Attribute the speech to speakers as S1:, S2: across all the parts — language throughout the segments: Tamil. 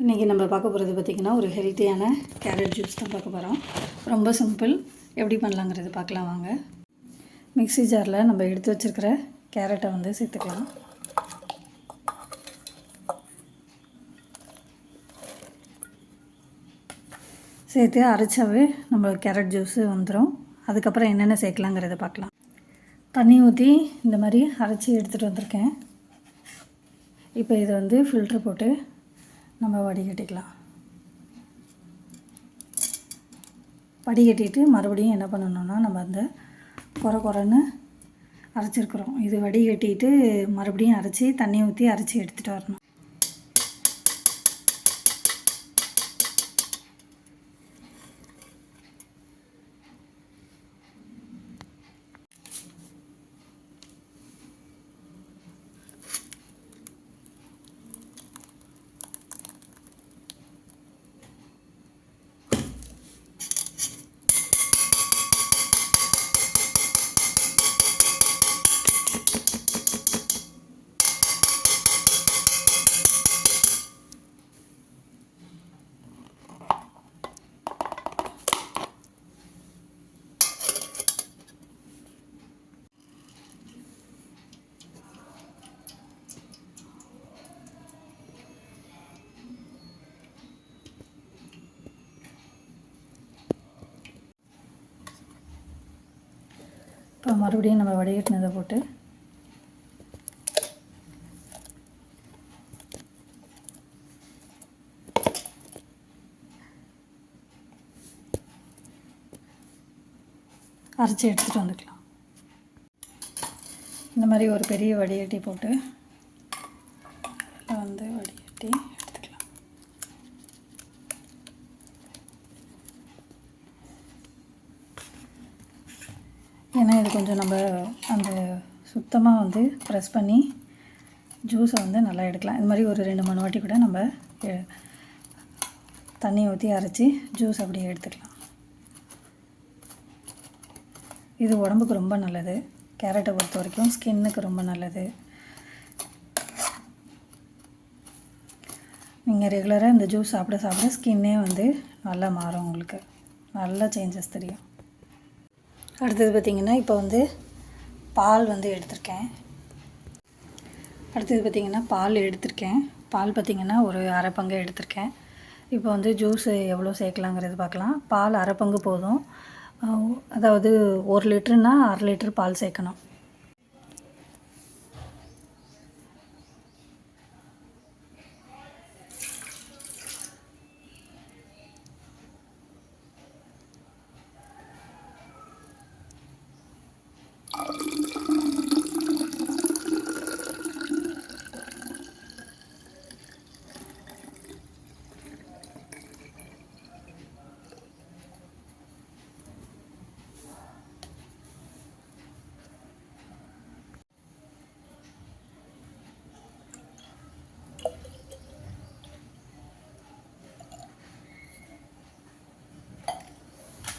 S1: இன்றைக்கி நம்ம பார்க்க போகிறது பார்த்திங்கன்னா ஒரு ஹெல்த்தியான கேரட் ஜூஸ் தான் பார்க்க போகிறோம். ரொம்ப சிம்பிள். எப்படி பண்ணலாங்கிறது பார்க்கலாம் வாங்க. மிக்ஸி ஜாரில் நம்ம எடுத்து வச்சுருக்கிற கேரட்டை வந்து சேர்த்துக்கலாம். சேர்த்து அரைச்சாவே நம்ம கேரட் ஜூஸு வந்துடும். அதுக்கப்புறம் என்னென்ன சேர்க்கலாங்கிறத பார்க்கலாம். தண்ணி ஊற்றி இந்த மாதிரி அரைச்சி எடுத்துகிட்டு வந்திருக்கேன். இப்போ இதை வந்து ஃபில்ட்ரு போட்டு நம்ம வடிகட்டிக்கலாம். வடிகட்டிட்டு மறுபடியும் என்ன பண்ணணும்னா, நம்ம அந்த குறைன்னு அரைச்சிருக்கிறோம். இது வடிகட்டிட்டு மறுபடியும் அரைச்சி தண்ணி ஊற்றி அரைச்சி எடுத்துகிட்டு வரணும். இப்போ மறுபடியும் நம்ம வடிகட்டினதை போட்டு அரைச்சி எடுத்துகிட்டு வந்துக்கலாம். இந்த மாதிரி ஒரு பெரிய வடிகட்டி போட்டு வந்து வடிகட்டி எடுத்துக்கலாம். ஏன்னா இது கொஞ்சம் நம்ம அந்த சுத்தமாக வந்து ப்ரெஸ் பண்ணி ஜூஸை வந்து நல்லா எடுக்கலாம். இது மாதிரி ஒரு 2-3 வாட்டி கூட நம்ம தண்ணி ஊற்றி அரைச்சி ஜூஸ் அப்படியே எடுத்துக்கலாம். இது உடம்புக்கு ரொம்ப நல்லது. கேரட்டை பொறுத்த வரைக்கும் ஸ்கின்னுக்கு ரொம்ப நல்லது. நீங்கள் ரெகுலராக இந்த ஜூஸ் சாப்பிட ஸ்கின்னே வந்து நல்லா மாறும். உங்களுக்கு நல்ல சேஞ்சஸ் தெரியும். அடுத்தது பார்த்திங்கன்னா, இப்போ வந்து பால் வந்து எடுத்திருக்கேன். பால் பார்த்திங்கன்னா ஒரு அரை பங்கு எடுத்திருக்கேன். இப்போ வந்து ஜூஸு எவ்வளோ சேர்க்கலாங்கிறது பார்க்கலாம். பால் அரை பங்கு போதும். அதாவது 1 லிட்டருனால் 1/2 லிட்டர் பால் சேர்க்கணும்.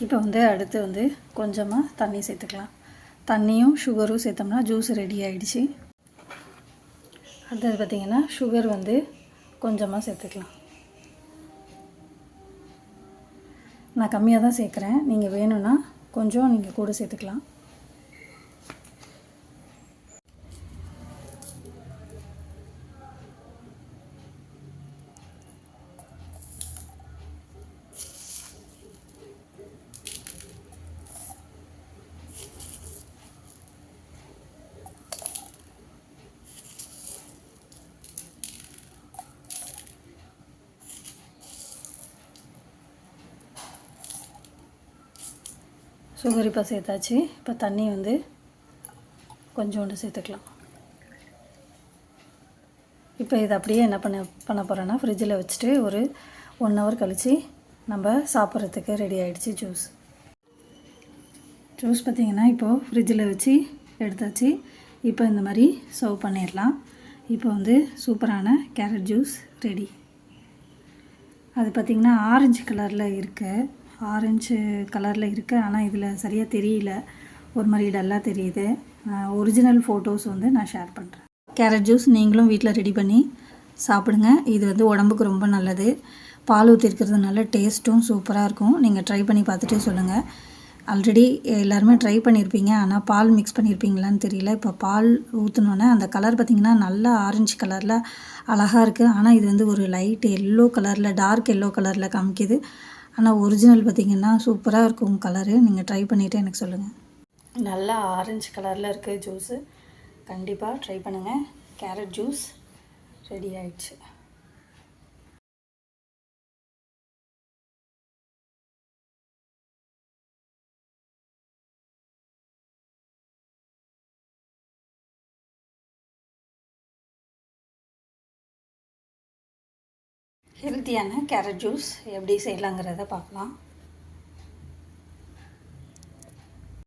S1: இப்போ வந்து அடுத்து வந்து கொஞ்சமாக தண்ணி சேர்த்துக்கலாம். தண்ணியும் சுகரும் சேர்த்தோம்னா ஜூஸ் ரெடி ஆகிடுச்சு. அடுத்தது பார்த்திங்கன்னா சுகர் வந்து கொஞ்சமாக சேர்த்துக்கலாம். நான் கம்மியாக தான் சேர்க்குறேன். நீங்கள் வேணும்னா கொஞ்சம் நீங்கள் கூட சேர்த்துக்கலாம். சுகர் இப்போ சேர்த்தாச்சு. இப்போ தண்ணி வந்து கொஞ்சோண்டு சேர்த்துக்கலாம். இப்போ இதை அப்படியே என்ன பண்ண போகிறேன்னா, ஃப்ரிட்ஜில் வச்சுட்டு ஒரு 1 ஹவர் கழித்து நம்ம சாப்பிட்றதுக்கு ரெடி ஆகிடுச்சு ஜூஸ் பார்த்திங்கன்னா இப்போது ஃப்ரிட்ஜில் வச்சு எடுத்தாச்சு. இப்போ இந்த மாதிரி சர்வ் பண்ணிடலாம். இப்போ வந்து சூப்பரான கேரட் ஜூஸ் ரெடி. அது பார்த்திங்கன்னா ஆரஞ்சு கலரில் இருக்குது. ஆனால் இதில் சரியாக தெரியல. ஒரு மாதிரி டல்லாக தெரியுது. ஒரிஜினல் ஃபோட்டோஸ் வந்து நான் ஷேர் பண்ணுறேன். கேரட் ஜூஸ் நீங்களும் வீட்டில் ரெடி பண்ணி சாப்பிடுங்க. இது வந்து உடம்புக்கு ரொம்ப நல்லது. பால் ஊற்றிருக்கிறதுனால டேஸ்ட்டும் சூப்பராக இருக்கும். நீங்கள் ட்ரை பண்ணி பார்த்துட்டு சொல்லுங்கள். ஆல்ரெடி எல்லாருமே ட்ரை பண்ணியிருப்பீங்க. ஆனால் பால் மிக்ஸ் பண்ணியிருப்பீங்களான்னு தெரியல. இப்போ பால் ஊற்றினோன்னே அந்த கலர் பார்த்திங்கன்னா நல்லா ஆரஞ்சு கலரில் அழகாக இருக்குது. ஆனால் இது வந்து ஒரு லைட் எல்லோ கலரில், டார்க் எல்லோ கலரில் காமிக்குது. ஆனால் ஒரிஜினல் பார்த்திங்கன்னா சூப்பராக இருக்கும் கலரு. நீங்கள் ட்ரை பண்ணிவிட்டு எனக்கு சொல்லுங்கள். நல்லா ஆரஞ்சு கலரில் இருக்குது ஜூஸு. கண்டிப்பாக ட்ரை பண்ணுங்கள். கேரட் ஜூஸ் ரெடி ஆயிடுச்சு. ஹெல்த்தியான கேரட் ஜூஸ் எப்படி செய்யலாங்கிறத பார்க்கலாம்.